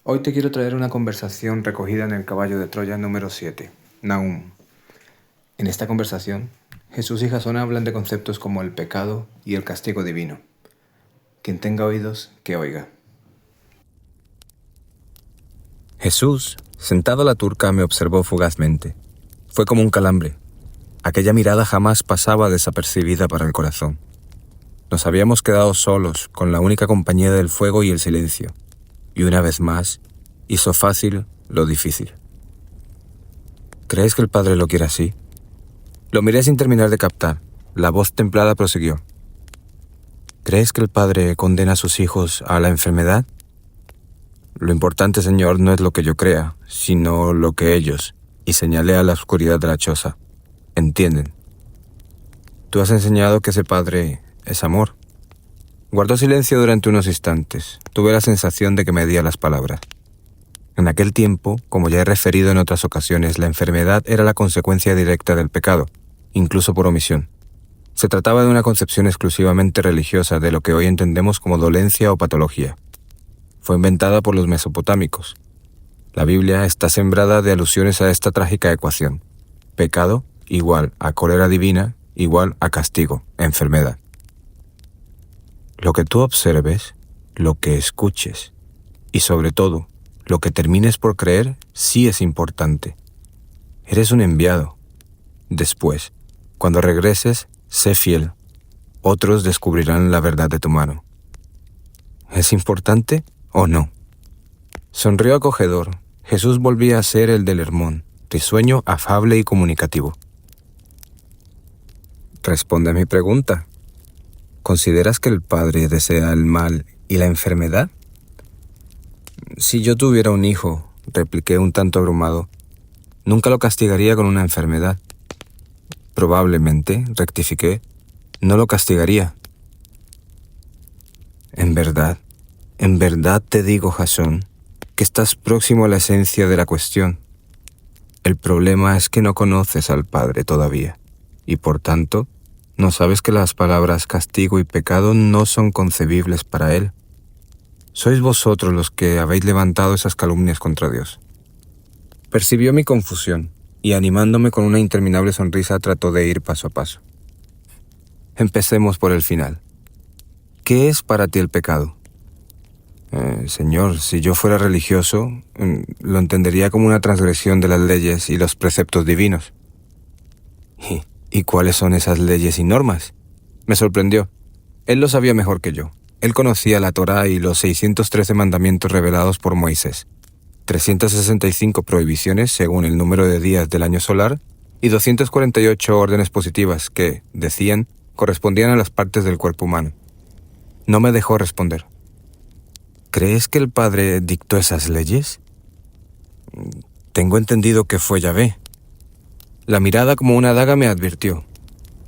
Hoy te quiero traer una conversación recogida en el caballo de Troya número 7, Nahum. En esta conversación, Jesús y Jasón hablan de conceptos como el pecado y el castigo divino. Quien tenga oídos, que oiga. Jesús, sentado a la turca, me observó fugazmente. Fue como un calambre. Aquella mirada jamás pasaba desapercibida para el corazón. Nos habíamos quedado solos, con la única compañía del fuego y el silencio. Y una vez más, hizo fácil lo difícil. ¿Crees que el Padre lo quiere así? Lo miré sin terminar de captar. La voz templada prosiguió. ¿Crees que el Padre condena a sus hijos a la enfermedad? Lo importante, Señor, no es lo que yo crea, sino lo que ellos, y señalé a la oscuridad de la choza, entienden. Tú has enseñado que ese Padre es amor. Guardó silencio durante unos instantes. Tuve la sensación de que medía las palabras. En aquel tiempo, como ya he referido en otras ocasiones, la enfermedad era la consecuencia directa del pecado, incluso por omisión. Se trataba de una concepción exclusivamente religiosa de lo que hoy entendemos como dolencia o patología. Fue inventada por los mesopotámicos. La Biblia está sembrada de alusiones a esta trágica ecuación. Pecado igual a cólera divina igual a castigo, enfermedad. Lo que tú observes, lo que escuches y sobre todo, lo que termines por creer sí es importante. Eres un enviado. Después, cuando regreses, sé fiel. Otros descubrirán la verdad de tu mano. ¿Es importante o no? Sonrió acogedor. Jesús volvía a ser el del Hermón, risueño, afable y comunicativo. Responde a mi pregunta. ¿Consideras que el Padre desea el mal y la enfermedad? Si yo tuviera un hijo, repliqué un tanto abrumado, nunca lo castigaría con una enfermedad. Probablemente, rectifiqué, no lo castigaría. En verdad te digo, Jasón, que estás próximo a la esencia de la cuestión. El problema es que no conoces al Padre todavía, y por tanto, no sabes que las palabras castigo y pecado no son concebibles para Él. Sois vosotros los que habéis levantado esas calumnias contra Dios. Percibió mi confusión, y animándome con una interminable sonrisa trató de ir paso a paso. Empecemos por el final. ¿Qué es para ti el pecado? Señor, si yo fuera religioso, lo entendería como una transgresión de las leyes y los preceptos divinos. ¿Y cuáles son esas leyes y normas? Me sorprendió. Él lo sabía mejor que yo. Él conocía la Torá y los 613 mandamientos revelados por Moisés, 365 prohibiciones según el número de días del año solar y 248 órdenes positivas que, decían, correspondían a las partes del cuerpo humano. No me dejó responder. ¿Crees que el Padre dictó esas leyes? Tengo entendido que fue Yahvé. La mirada como una daga me advirtió.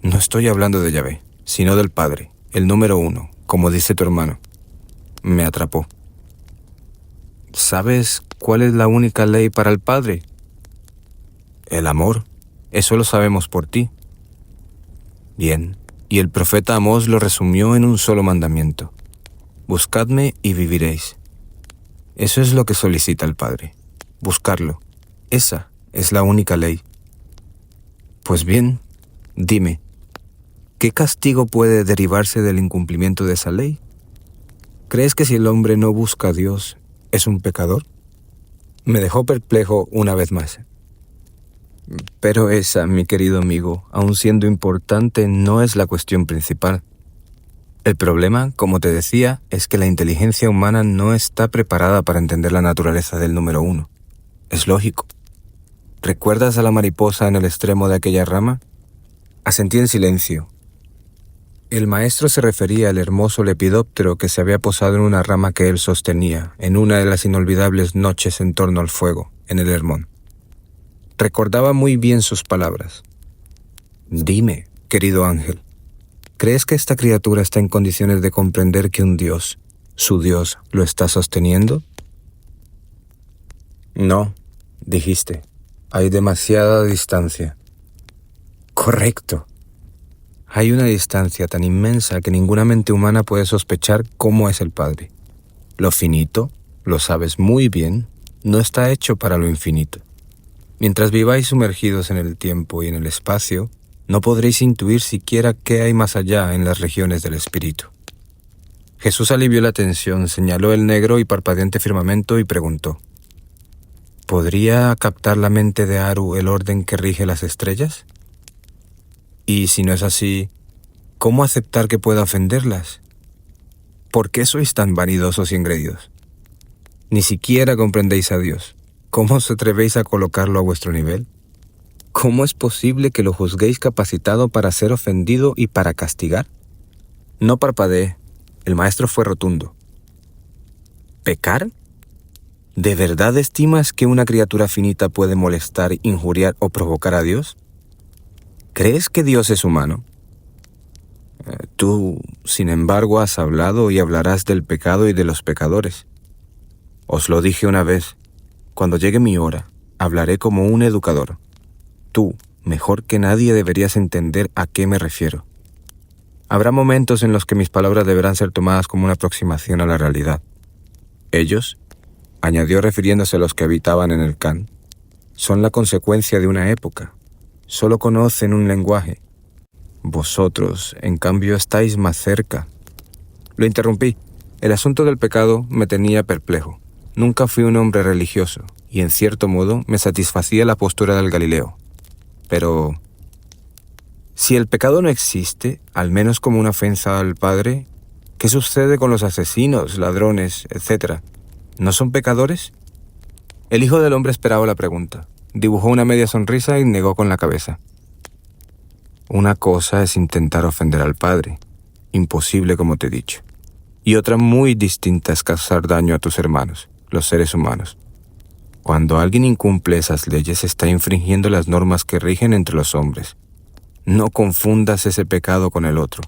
No estoy hablando de Yahvé, sino del Padre, el número 1, como dice tu hermano. Me atrapó. ¿Sabes cuál es la única ley para el Padre? El amor. Eso lo sabemos por ti. Bien, y el profeta Amós lo resumió en un solo mandamiento. Buscadme y viviréis. Eso es lo que solicita el Padre. Buscarlo. Esa es la única ley. Pues bien, dime, ¿qué castigo puede derivarse del incumplimiento de esa ley? ¿Crees que si el hombre no busca a Dios, es un pecador? Me dejó perplejo una vez más. Pero esa, mi querido amigo, aun siendo importante, no es la cuestión principal. El problema, como te decía, es que la inteligencia humana no está preparada para entender la naturaleza del número 1. Es lógico. ¿Recuerdas a la mariposa en el extremo de aquella rama? Asentí en silencio. El maestro se refería al hermoso lepidóptero que se había posado en una rama que él sostenía en una de las inolvidables noches en torno al fuego, en el Hermón. Recordaba muy bien sus palabras. Dime, querido ángel, ¿crees que esta criatura está en condiciones de comprender que un Dios, su Dios, lo está sosteniendo? No, dijiste. Hay demasiada distancia. Correcto. Hay una distancia tan inmensa que ninguna mente humana puede sospechar cómo es el Padre. Lo finito, lo sabes muy bien, no está hecho para lo infinito. Mientras viváis sumergidos en el tiempo y en el espacio, no podréis intuir siquiera qué hay más allá en las regiones del espíritu. Jesús alivió la tensión, señaló el negro y parpadeante firmamento y preguntó: ¿podría captar la mente de Aru el orden que rige las estrellas? Y si no es así, ¿cómo aceptar que pueda ofenderlas? ¿Por qué sois tan vanidosos y engreídos? Ni siquiera comprendéis a Dios. ¿Cómo os atrevéis a colocarlo a vuestro nivel? ¿Cómo es posible que lo juzguéis capacitado para ser ofendido y para castigar? No parpadeé. El maestro fue rotundo. ¿Pecar? ¿De verdad estimas que una criatura finita puede molestar, injuriar o provocar a Dios? ¿Crees que Dios es humano? Tú, sin embargo, has hablado y hablarás del pecado y de los pecadores. Os lo dije una vez, cuando llegue mi hora, hablaré como un educador. Tú, mejor que nadie, deberías entender a qué me refiero. Habrá momentos en los que mis palabras deberán ser tomadas como una aproximación a la realidad. Ellos, añadió refiriéndose a los que habitaban en el Kan, son la consecuencia de una época. Solo conocen un lenguaje. Vosotros, en cambio, estáis más cerca. Lo interrumpí. El asunto del pecado me tenía perplejo. Nunca fui un hombre religioso, y en cierto modo me satisfacía la postura del Galileo. Pero, si el pecado no existe, al menos como una ofensa al Padre, ¿qué sucede con los asesinos, ladrones, etcétera? ¿No son pecadores? El Hijo del Hombre esperaba la pregunta. Dibujó una media sonrisa y negó con la cabeza. Una cosa es intentar ofender al Padre, imposible como te he dicho. Y otra muy distinta es causar daño a tus hermanos, los seres humanos. Cuando alguien incumple esas leyes, está infringiendo las normas que rigen entre los hombres. No confundas ese pecado con el otro.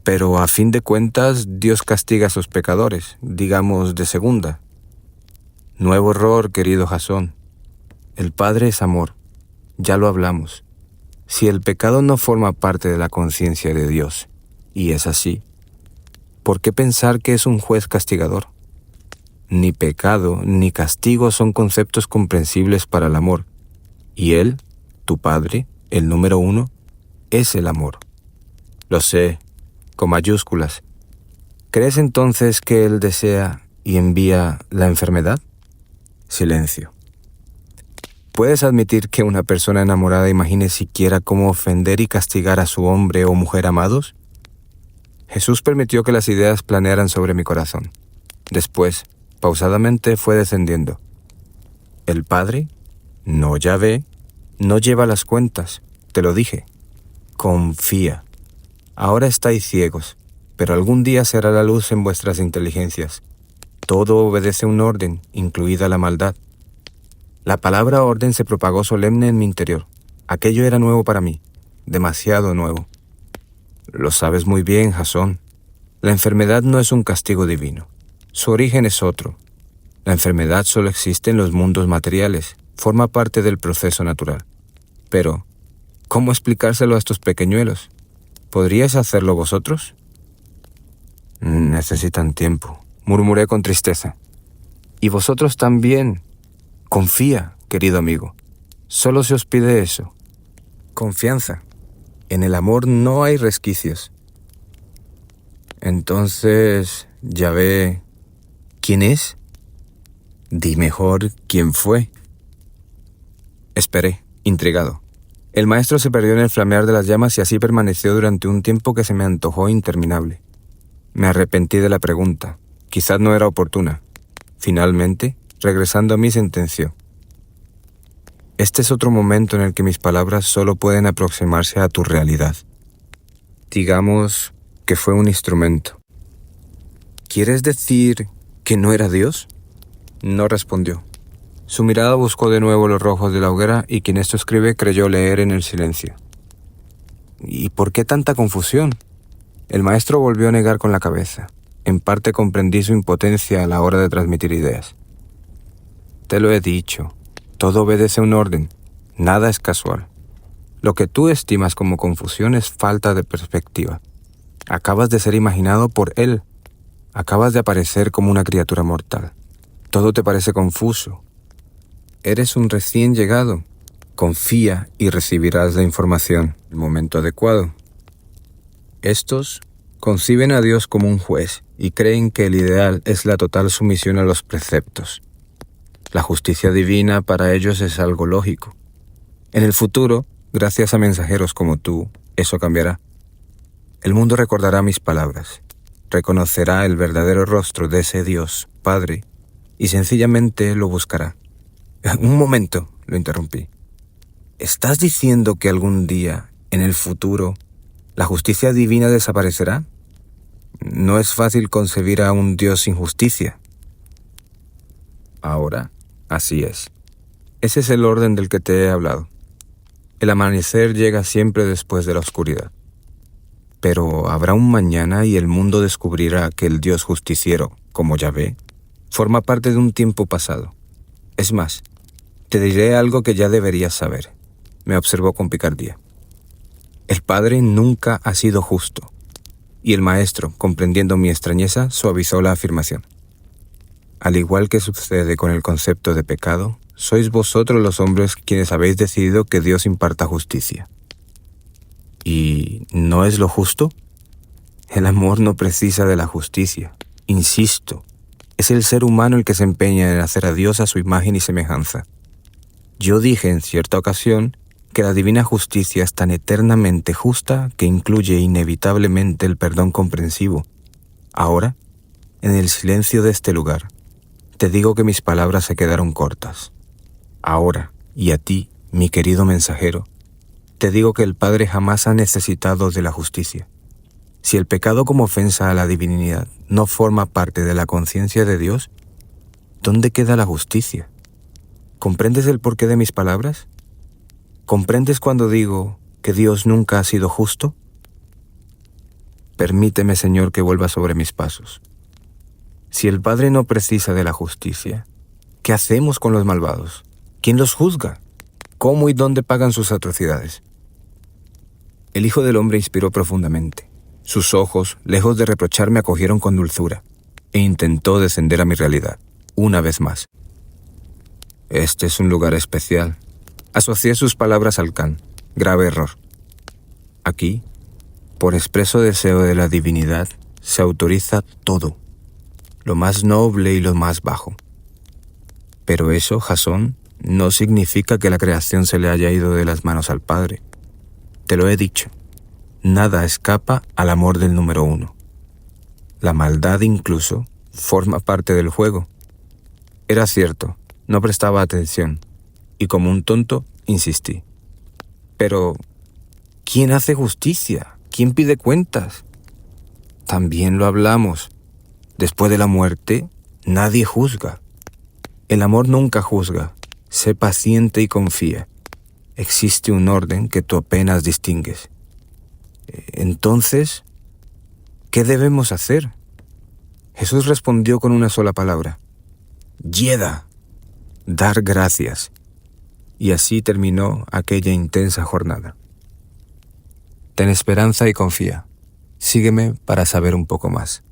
Pero a fin de cuentas, Dios castiga a sus pecadores, digamos de segunda. Nuevo error, querido Jasón. El Padre es amor. Ya lo hablamos. Si el pecado no forma parte de la conciencia de Dios, y es así, ¿por qué pensar que es un juez castigador? Ni pecado ni castigo son conceptos comprensibles para el amor, y Él, tu Padre, el número uno, es el amor. Lo sé, con mayúsculas. ¿Crees entonces que Él desea y envía la enfermedad? Silencio. ¿Puedes admitir que una persona enamorada imagine siquiera cómo ofender y castigar a su hombre o mujer amados? Jesús permitió que las ideas planearan sobre mi corazón. Después, pausadamente fue descendiendo. El Padre, no Yahvé, no lleva las cuentas, te lo dije. Confía. Ahora estáis ciegos, pero algún día se hará la luz en vuestras inteligencias. Todo obedece un orden, incluida la maldad. La palabra orden se propagó solemne en mi interior. Aquello era nuevo para mí, demasiado nuevo. Lo sabes muy bien, Jasón. La enfermedad no es un castigo divino. Su origen es otro. La enfermedad solo existe en los mundos materiales, forma parte del proceso natural. Pero, ¿cómo explicárselo a estos pequeñuelos? ¿Podríais hacerlo vosotros? Necesitan tiempo, murmuré con tristeza. Y vosotros también. Confía, querido amigo. Solo se os pide eso. Confianza. En el amor no hay resquicios. Entonces, Yahvé, ¿quién es? Di mejor quién fue. Esperé, intrigado. El maestro se perdió en el flamear de las llamas y así permaneció durante un tiempo que se me antojó interminable. Me arrepentí de la pregunta. Quizás no era oportuna. Finalmente, regresando a mí, sentenció. Este es otro momento en el que mis palabras solo pueden aproximarse a tu realidad. Digamos que fue un instrumento. ¿Quieres decir que no era Dios? No respondió. Su mirada buscó de nuevo los rojos de la hoguera y quien esto escribe creyó leer en el silencio. ¿Y por qué tanta confusión? El maestro volvió a negar con la cabeza. En parte comprendí su impotencia a la hora de transmitir ideas. Te lo he dicho. Todo obedece a un orden. Nada es casual. Lo que tú estimas como confusión es falta de perspectiva. Acabas de ser imaginado por Él. Acabas de aparecer como una criatura mortal. Todo te parece confuso. Eres un recién llegado. Confía y recibirás la información en el momento adecuado. Estos conciben a Dios como un juez y creen que el ideal es la total sumisión a los preceptos. La justicia divina para ellos es algo lógico. En el futuro, gracias a mensajeros como tú, eso cambiará. El mundo recordará mis palabras, reconocerá el verdadero rostro de ese Dios, Padre, y sencillamente lo buscará. Un momento, lo interrumpí. ¿Estás diciendo que algún día, en el futuro, la justicia divina desaparecerá? No es fácil concebir a un Dios sin justicia. Ahora, así es. Ese es el orden del que te he hablado. El amanecer llega siempre después de la oscuridad. Pero habrá un mañana y el mundo descubrirá que el Dios justiciero, como Yahvé, forma parte de un tiempo pasado. Es más, te diré algo que ya deberías saber, me observó con picardía. El Padre nunca ha sido justo, y el Maestro, comprendiendo mi extrañeza, suavizó la afirmación. Al igual que sucede con el concepto de pecado, sois vosotros los hombres quienes habéis decidido que Dios imparta justicia. ¿Y no es lo justo? El amor no precisa de la justicia. Insisto, es el ser humano el que se empeña en hacer a Dios a su imagen y semejanza. Yo dije en cierta ocasión que la divina justicia es tan eternamente justa que incluye inevitablemente el perdón comprensivo. Ahora, en el silencio de este lugar, te digo que mis palabras se quedaron cortas. Ahora, y a ti, mi querido mensajero, te digo que el Padre jamás ha necesitado de la justicia. Si el pecado como ofensa a la divinidad no forma parte de la conciencia de Dios, ¿dónde queda la justicia? ¿Comprendes el porqué de mis palabras? ¿Comprendes cuando digo que Dios nunca ha sido justo? Permíteme, Señor, que vuelva sobre mis pasos. Si el Padre no precisa de la justicia, ¿qué hacemos con los malvados? ¿Quién los juzga? ¿Cómo y dónde pagan sus atrocidades? El Hijo del Hombre inspiró profundamente. Sus ojos, lejos de reprocharme, acogieron con dulzura, e intentó descender a mi realidad, una vez más. Este es un lugar especial. Asocié sus palabras al Can. Grave error. Aquí, por expreso deseo de la divinidad, se autoriza todo, lo más noble y lo más bajo. Pero eso, Jasón, no significa que la creación se le haya ido de las manos al Padre. Te lo he dicho. Nada escapa al amor del número uno. La maldad incluso forma parte del juego. Era cierto, no prestaba atención, y como un tonto insistí. Pero, ¿quién hace justicia? ¿Quién pide cuentas? También lo hablamos. Después de la muerte, nadie juzga. El amor nunca juzga. Sé paciente y confía. Existe un orden que tú apenas distingues. Entonces, ¿qué debemos hacer? Jesús respondió con una sola palabra. Yeda, dar gracias. Y así terminó aquella intensa jornada. Ten esperanza y confía. Sígueme para saber un poco más.